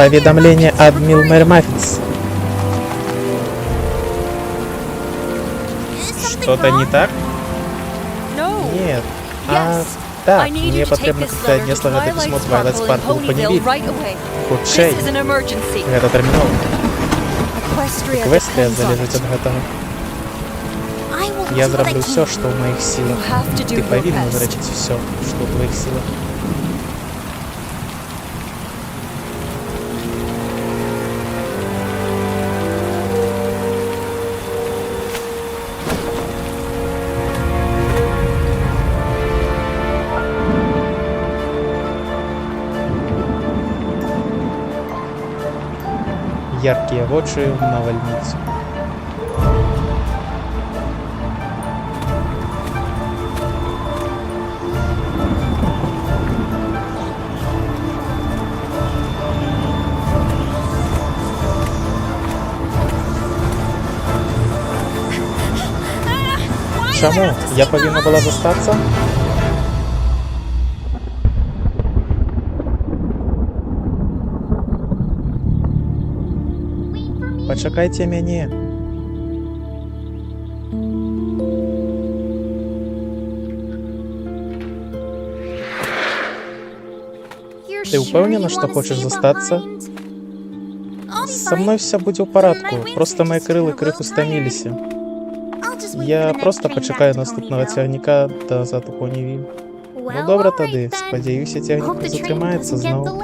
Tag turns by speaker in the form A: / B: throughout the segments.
A: Поведомление от Милмер Маффинс. Что-то не так? Нет. Да, мне потрібно, как ты отнесла это письмо Твайлайт Спаркл у Понивиль. Худшей. Это терміново. Еквестрія залежить від гэтага. Я зроблю все, что в моих силах. Ты повинна зробити все, что в твоих силах. Яркие лоджии в навальницу. Чому? Я повинна була зостатися? Почекайте мене. Ты упевнена, что хочешь застаться? Со мной все будет в порядку, просто мои крылы криху стомились. Я просто почекаю наступного тягника назад у Понівіль. Ну добре тоді, сподіваюся, тягник не затримається знову.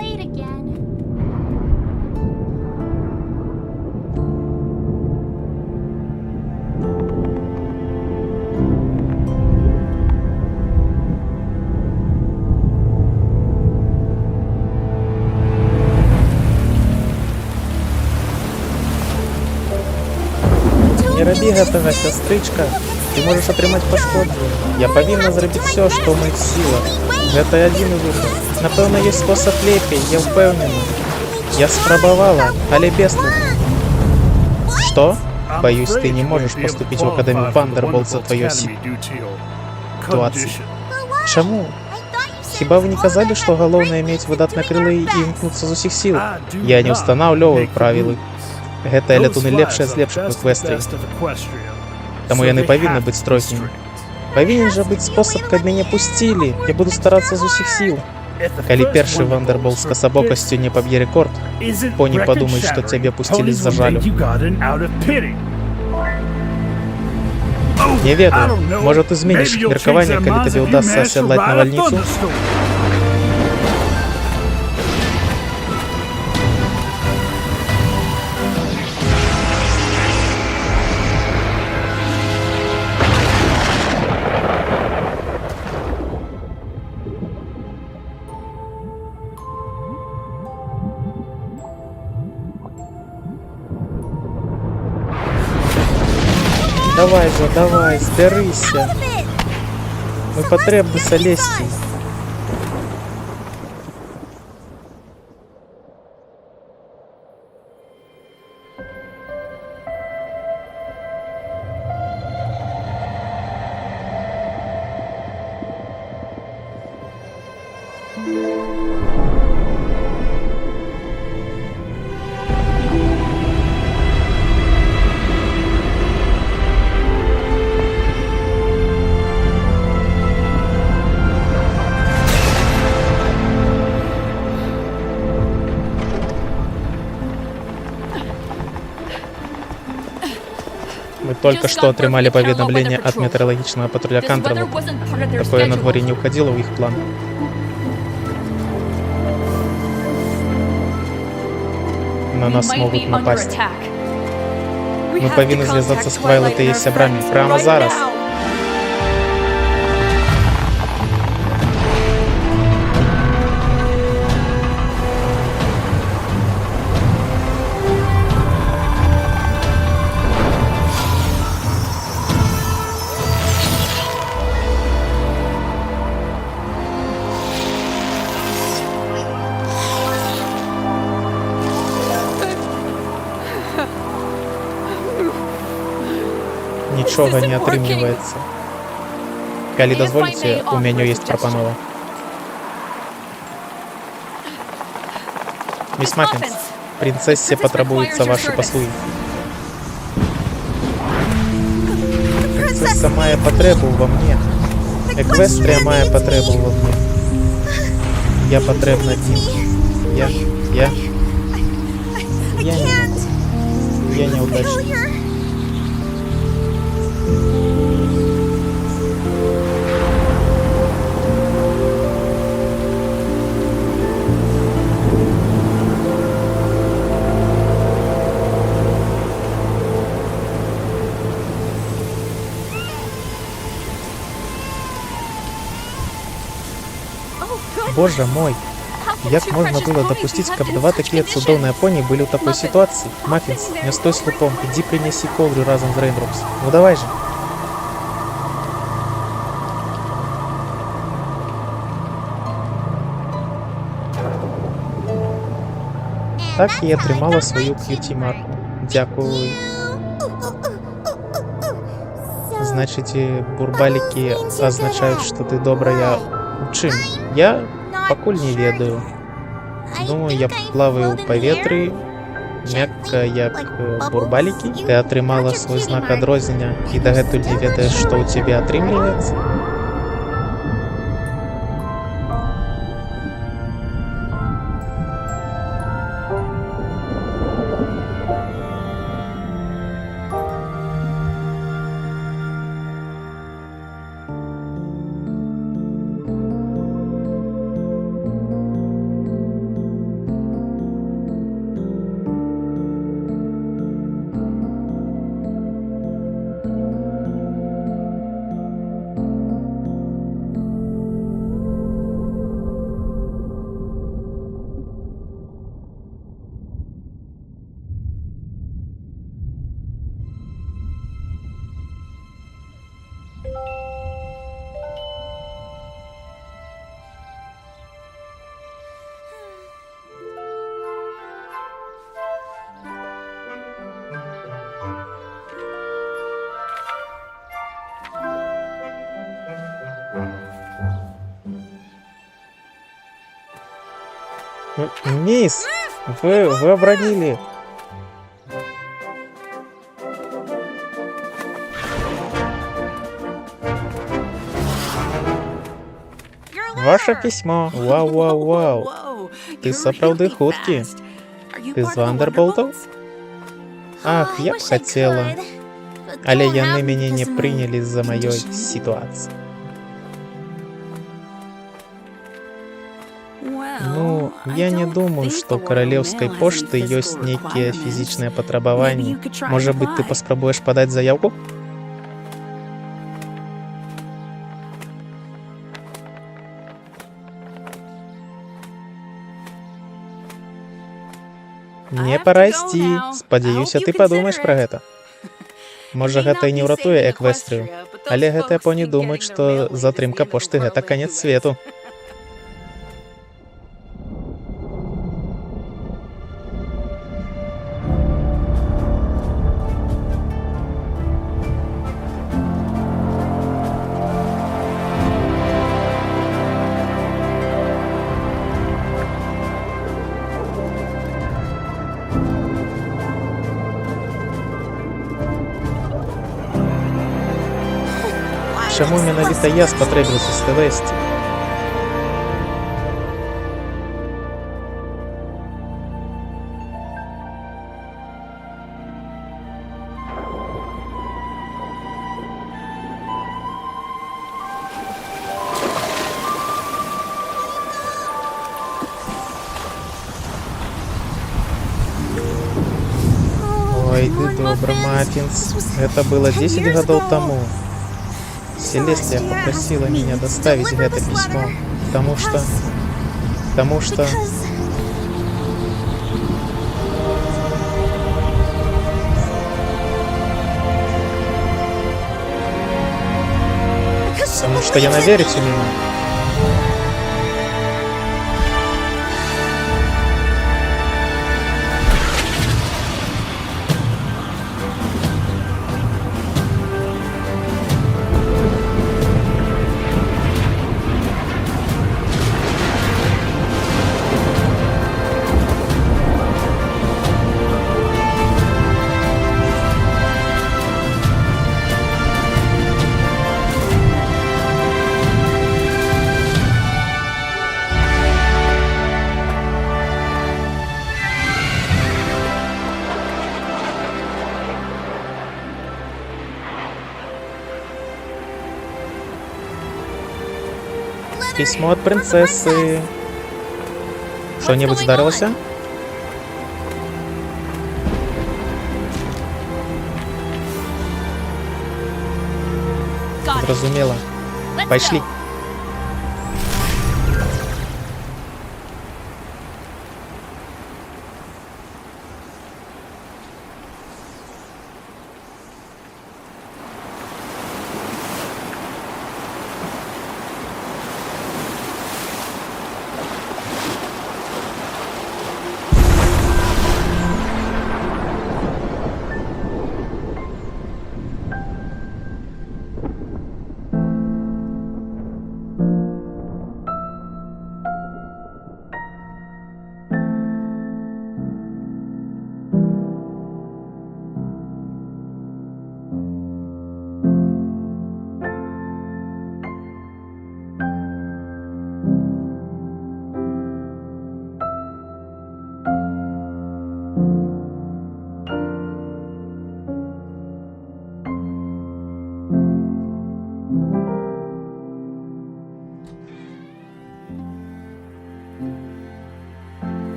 A: Не роби гэтага, сястрычка. Ты можешь атрымаць пашкоджанне. Я павінна зрабіць все, што ў маіх сілах. Гэта адзіны выхад. Напэўна, ёсць спосаб лепей, я ўпэўнена. Я спрабавала, але бесплатна. Што? Боюсь, ты не можешь поступить в Академию Вандерболт за твою ситуацию. Чаму? Хіба вы не казалі, што галоўнае мець выдатныя крылы і імкнуцца з усіх сіл? Я не устанаўліваю правілы. Гэтыя летуны лепшыя з лепшых у Эквестрыі. Таму яны павінны быць строгімі. Павінен жа быць спосаб, каб мяне пусцілі. Я буду старацца з усіх сіл. Калі першы Вандерболт з касабокасцю не паб'е рэкорд, Поні падумаюць, што цябе пусцілі з-за жалю. Не ведаю, можа ты зменіш меркаванне, калі табе ўдасца асядлаць навальніцу? Давай же, давай, збярыся. Мы патрэбны Салесцій. Мы только что отрымали поведомление от метеорологичного патруля Кантерлу. Такое надворье не входило в их план. На нас могут напасть. Мы повинны зв'язаться с Твайлайт и ее сябрами прямо зараз. Нічога не атрымліваецца. Калі дазволіце, у мяне ёсць прапанова. Мисс Маффинс, Принцессе потребуются ваши послуги. Принцесса має потребу во мне. Еквестрія має потребу во мне. Я потребна Дім. Я не могу. Я неудачник. Боже мой! Як можна было допустить, каб два такие цудоўныя пони были в такой ситуации? Маффинс, не стой слупом, иди принеси ковдру разом с Рейндропс. Ну давай же. Так і атрымала свою к'юті-марку. Дякую. Значыць, бурбалікі азначаюць, што ты добрая у чым? Я пакуль не ведаю. Думаю, я плаваю ў паветры, мякка як бурбалікі. Ты атрымала свой знак адрознення і дагэтуль не ведаеш, што ў цябе атрымліваецца? Мисс, вы обронили. Ваше письмо. Вау. Ты сапраўды хуткі. Ты з Вандерболтаў? Ах, я б хотела. Але яны мяне не прынялі з-за маёй сітуацыі. Ну, я не думаю, что у королевской пошты есть некие физичные потребования. Может быть, ты поспробуешь подать заявку? Мне пора ісці. Спадзяюся, ты падумаеш пра гэта. Можа, гэта і не ўратуе Эквестрыю, але гэтыя поні думаюць, што затрымка пошты гэта канец свету. Чаму менавіта я спатрэбіўся з Селесці? Ой, ты добры, Маффинс. Гэта было 10 гадоў таму. Селестия попросила меня доставить это письмо, потому что... Потому что я наверить умею. Письмо от принцессы. Что-нибудь здарилося? Зрозуміло. Пошли.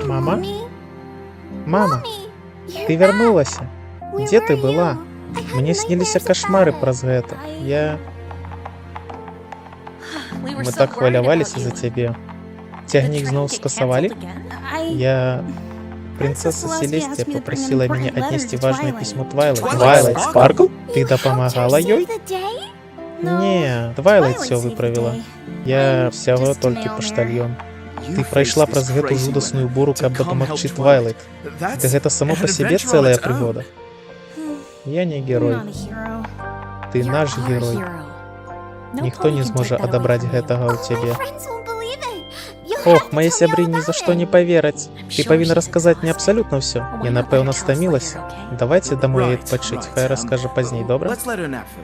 A: Мама? Мама, ты вернулась? Где ты была? Мне снились кошмары праз гэта. Мы так хвалявались за тебе. Цягнік зноў скасавалі? Принцесса Селестия попросила меня отнести важное письмо Твайлайт. Твайлайт Спаркл? Ты допомагала ёй? Не, Твайлайт все выправила. Я всяго толькі паштальён. Ты прайшла праз гэту жудасную буру, каб дапамагчы Твайлайт. Гэта само па сябе цэлая прыгода. Я не герой. Ты наш герой. Ніхто не зможа адабраць гэтага ў цябе. Ох, мои сябры ни за что не повераць. Ты павінна расказаць мне абсолютно все. Я, напэўна, стамілася. Давайте домой адпачыць. Хай раскажа пазней, добра?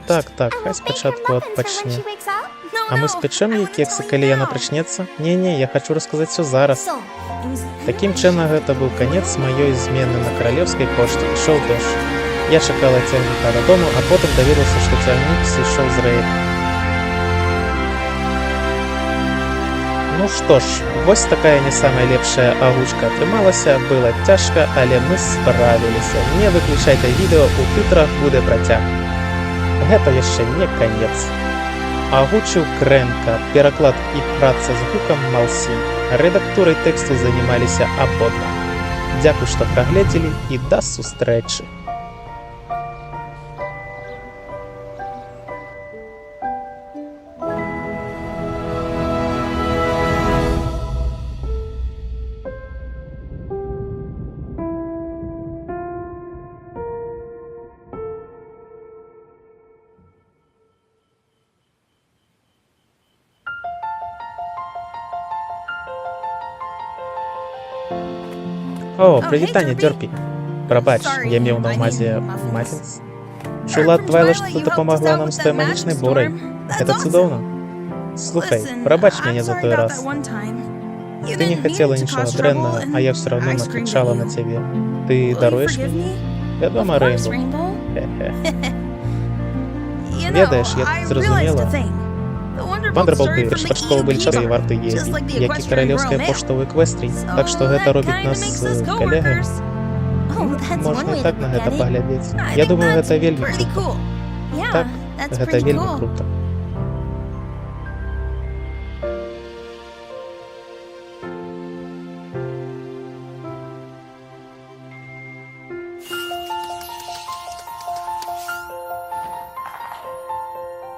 A: Так, хай спачатку адпачне. А мы спячэм ей кексы, калі яна прачнецца? Не, я хочу рассказать все зараз. Таким чынам, гэта быў канец маёй змены на каралеўскай пошце. Ішоў дождж. Я чакала цягніка дадому, а потым даведаўся, што цягнік сышоў з рэек. Ну что ж, вось такая не самая лепшая агучка атрымалася, было цяжка, але мы справіліся. Не выключайте відео, у тытрах буде працяг. Гэта яшчэ не канец. Агучыў Крэнка, пераклад і праца з гукам Малсі. Рэдактурай тэксту занімаліся абодва. Дзякуй, што прагледзелі, і да сустрэчы. О, прывітанне, Дёрпі. Прабач, я меў на ўмазе Маффінс. Чула ад Твайлайт, што дапамагла нам з той магічнай бурай. Гэта цудоўна. Слухай, прабач мяне за той раз. Ты не хацела нічога дрэннага, а я ўсё равно накрычала на цябе. Ты даруеш мне? Вядома, Рэйнбоу. Ведаеш, я тут зразумела. Вандерболты першапачаткова былі часы варты ездзіць, як і каралеўская пошта ў Эквестрыі, так што гэта робіць нас калегамі. Можна і так на гэта паглядзець. Я думаю, гэта вельмі крута. Так, гэта вельмі крута.